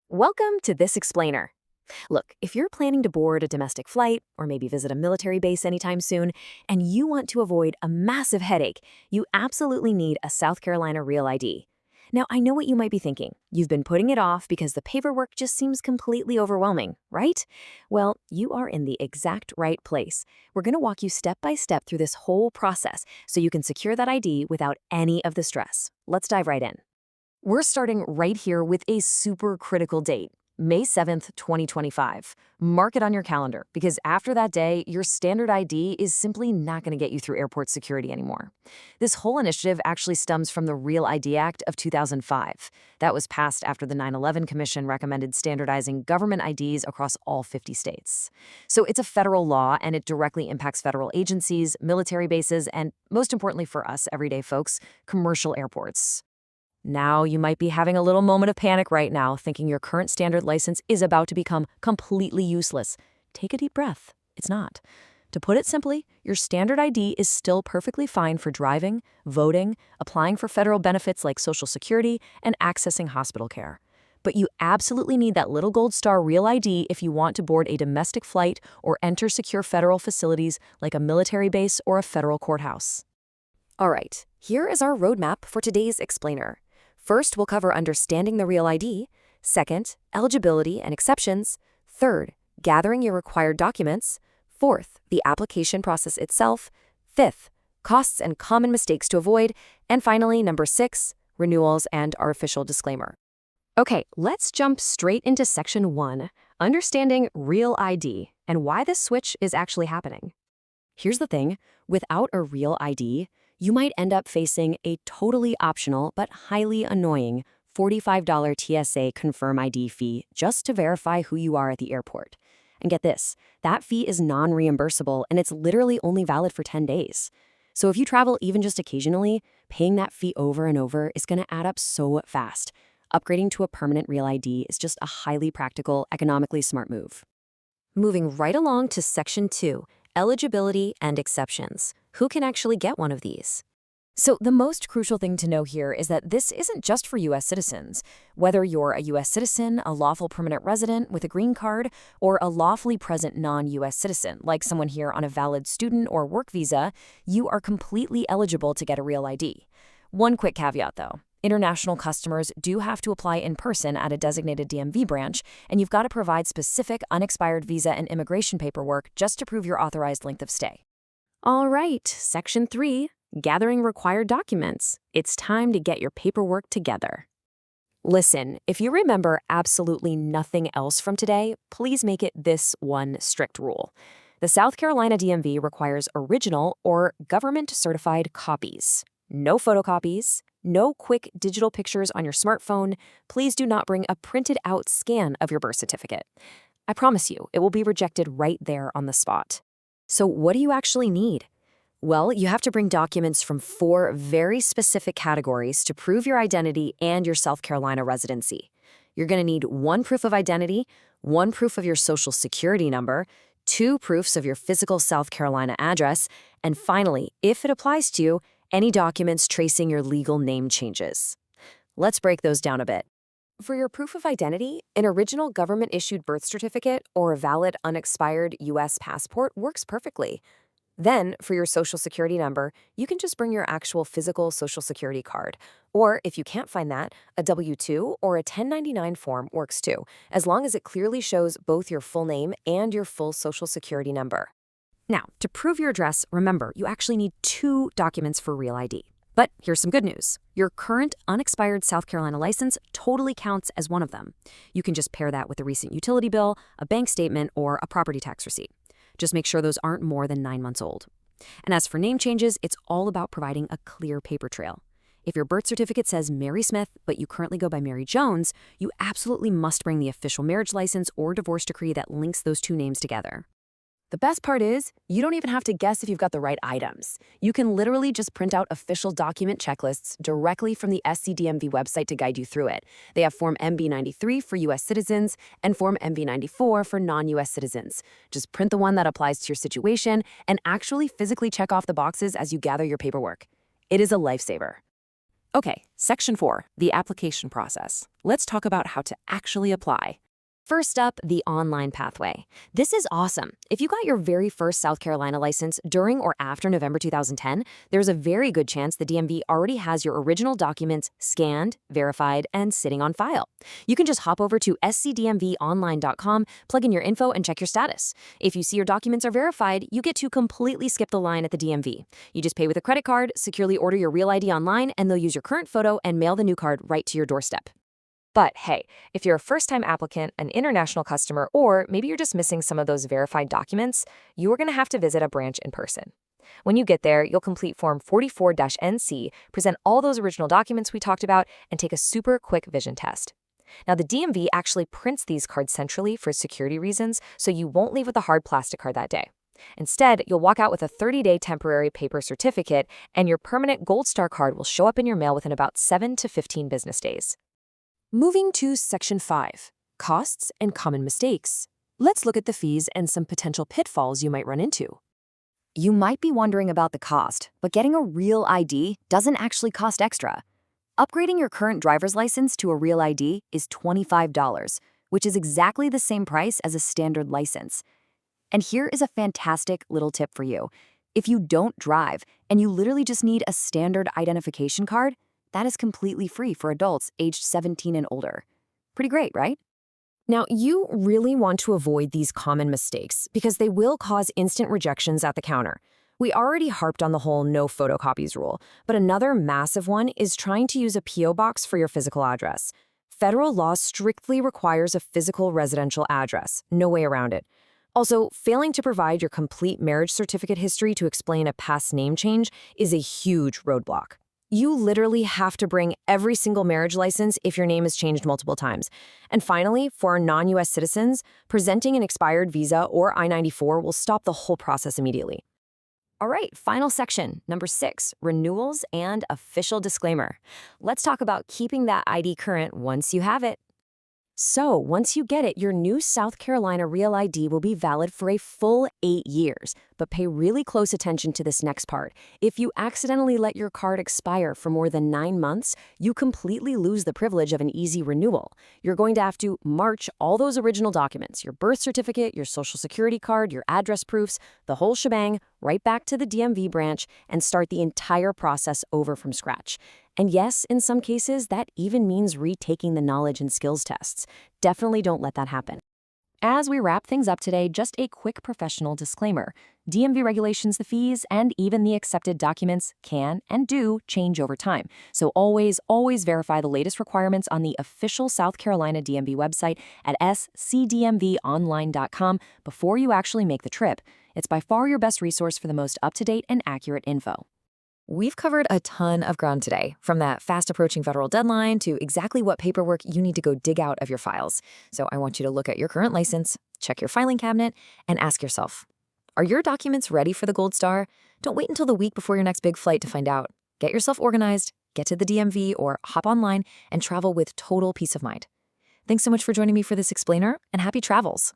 Welcome to This Explainer. Look, if you're planning to board a domestic flight or maybe visit a military base anytime soon, and you want to avoid a massive headache, you absolutely need a South Carolina Real ID. Now, I know what you might be thinking. You've been putting it off because the paperwork just seems completely overwhelming, right? Well, you are in the exact right place. We're going to walk you step by step through this whole process so you can secure that ID without any of the stress. Let's dive right in. We're starting right here with a super critical date, May 7th, 2025. Mark it on your calendar because after that day, your standard ID is simply not going to get you through airport security anymore. This whole initiative actually stems from the Real ID Act of 2005. That was passed after the 9/11 Commission recommended standardizing government IDs across all 50 states. So it's a federal law and it directly impacts federal agencies, military bases, and most importantly for us everyday folks, commercial airports. Now, you might be having a little moment of panic right now, thinking your current standard license is about to become completely useless. Take a deep breath. It's not. To put it simply, your standard ID is still perfectly fine for driving, voting, applying for federal benefits like Social Security, and accessing hospital care. But you absolutely need that little gold star Real ID if you want to board a domestic flight or enter secure federal facilities like a military base or a federal courthouse. All right, here is our roadmap for today's explainer. First, we'll cover understanding the Real ID. Second, eligibility and exceptions. Third, gathering your required documents. Fourth, the application process itself. Fifth, costs and common mistakes to avoid. And finally, number 6, renewals and our official disclaimer. Okay, let's jump straight into Section 1, understanding Real ID and why this switch is actually happening. Here's the thing, without a Real ID, you might end up facing a totally optional but highly annoying $45 TSA Confirm ID fee just to verify who you are at the airport. And get this, that fee is non-reimbursable and it's literally only valid for 10 days. So if you travel even just occasionally, paying that fee over and over is going to add up so fast. Upgrading to a permanent Real ID is just a highly practical, economically smart move. Moving right along to Section 2, eligibility and exceptions. Who can actually get one of these? So the most crucial thing to know here is that this isn't just for U.S. citizens. Whether you're a U.S. citizen, a lawful permanent resident with a green card, or a lawfully present non-U.S. citizen, like someone here on a valid student or work visa, you are completely eligible to get a Real ID. One quick caveat, though. International customers do have to apply in person at a designated DMV branch, and you've got to provide specific unexpired visa and immigration paperwork just to prove your authorized length of stay. All right, Section 3, gathering required documents. It's time to get your paperwork together. Listen, if you remember absolutely nothing else from today, please make it this one strict rule. The South Carolina DMV requires original or government-certified copies. No photocopies, no quick digital pictures on your smartphone. Please do not bring a printed out scan of your birth certificate. I promise you, it will be rejected right there on the spot. So what do you actually need? Well, you have to bring documents from 4 very specific categories to prove your identity and your South Carolina residency. You're going to need 1 proof of identity, 1 proof of your Social Security number, 2 proofs of your physical South Carolina address, and finally, if it applies to you, any documents tracing your legal name changes. Let's break those down a bit. For your proof of identity, an original government-issued birth certificate or a valid unexpired U.S. passport works perfectly. Then, for your Social Security number, you can just bring your actual physical Social Security card. Or, if you can't find that, a W-2 or a 1099 form works too, as long as it clearly shows both your full name and your full Social Security number. Now, to prove your address, remember, you actually need 2 documents for Real ID. But here's some good news. Your current unexpired South Carolina license totally counts as one of them. You can just pair that with a recent utility bill, a bank statement, or a property tax receipt. Just make sure those aren't more than 9 months old. And as for name changes, it's all about providing a clear paper trail. If your birth certificate says Mary Smith, but you currently go by Mary Jones, you absolutely must bring the official marriage license or divorce decree that links those 2 names together. The best part is, you don't even have to guess if you've got the right items. You can literally just print out official document checklists directly from the SCDMV website to guide you through it. They have Form MB-93 for U.S. citizens and Form MB-94 for non-U.S. citizens. Just print the one that applies to your situation and actually physically check off the boxes as you gather your paperwork. It is a lifesaver. Okay, Section 4, the application process. Let's talk about how to actually apply. First up, the online pathway. This is awesome. If you got your very first South Carolina license during or after November 2010, there's a very good chance the DMV already has your original documents scanned, verified, and sitting on file. You can just hop over to scdmvonline.com, plug in your info, and check your status. If you see your documents are verified, you get to completely skip the line at the DMV. You just pay with a credit card, securely order your real ID online, and they'll use your current photo and mail the new card right to your doorstep. But hey, if you're a first-time applicant, an international customer, or maybe you're just missing some of those verified documents, you are going to have to visit a branch in person. When you get there, you'll complete Form 44-NC, present all those original documents we talked about, and take a super quick vision test. Now, the DMV actually prints these cards centrally for security reasons, so you won't leave with a hard plastic card that day. Instead, you'll walk out with a 30-day temporary paper certificate, and your permanent Gold Star card will show up in your mail within about 7 to 15 business days. Moving to Section 5, costs and common mistakes. Let's look at the fees and some potential pitfalls you might run into. You might be wondering about the cost, but getting a real ID doesn't actually cost extra. Upgrading your current driver's license to a real ID is $25, which is exactly the same price as a standard license. And here is a fantastic little tip for you. If you don't drive and you literally just need a standard identification card, that is completely free for adults aged 17 and older. Pretty great, right? Now, you really want to avoid these common mistakes because they will cause instant rejections at the counter. We already harped on the whole no photocopies rule, but another massive one is trying to use a P.O. box for your physical address. Federal law strictly requires a physical residential address, no way around it. Also, failing to provide your complete marriage certificate history to explain a past name change is a huge roadblock. You literally have to bring every single marriage license if your name is changed multiple times. And finally, for our non-US citizens, presenting an expired visa or I-94 will stop the whole process immediately. All right, final section, number 6, renewals and official disclaimer. Let's talk about keeping that ID current once you have it. So, once you get it, your new South Carolina Real ID will be valid for a full 8 years. But pay really close attention to this next part. If you accidentally let your card expire for more than 9 months, you completely lose the privilege of an easy renewal. You're going to have to march all those original documents, your birth certificate, your social security card, your address proofs, the whole shebang, right back to the DMV branch and start the entire process over from scratch. And yes, in some cases, that even means retaking the knowledge and skills tests. Definitely don't let that happen. As we wrap things up today, just a quick professional disclaimer. DMV regulations, the fees, and even the accepted documents can and do change over time. So always verify the latest requirements on the official South Carolina DMV website at scdmvonline.com before you actually make the trip. It's by far your best resource for the most up-to-date and accurate info. We've covered a ton of ground today, from that fast-approaching federal deadline to exactly what paperwork you need to go dig out of your files. So I want you to look at your current license, check your filing cabinet, and ask yourself, are your documents ready for the Gold Star? Don't wait until the week before your next big flight to find out. Get yourself organized, get to the DMV, or hop online and travel with total peace of mind. Thanks so much for joining me for this explainer, and happy travels.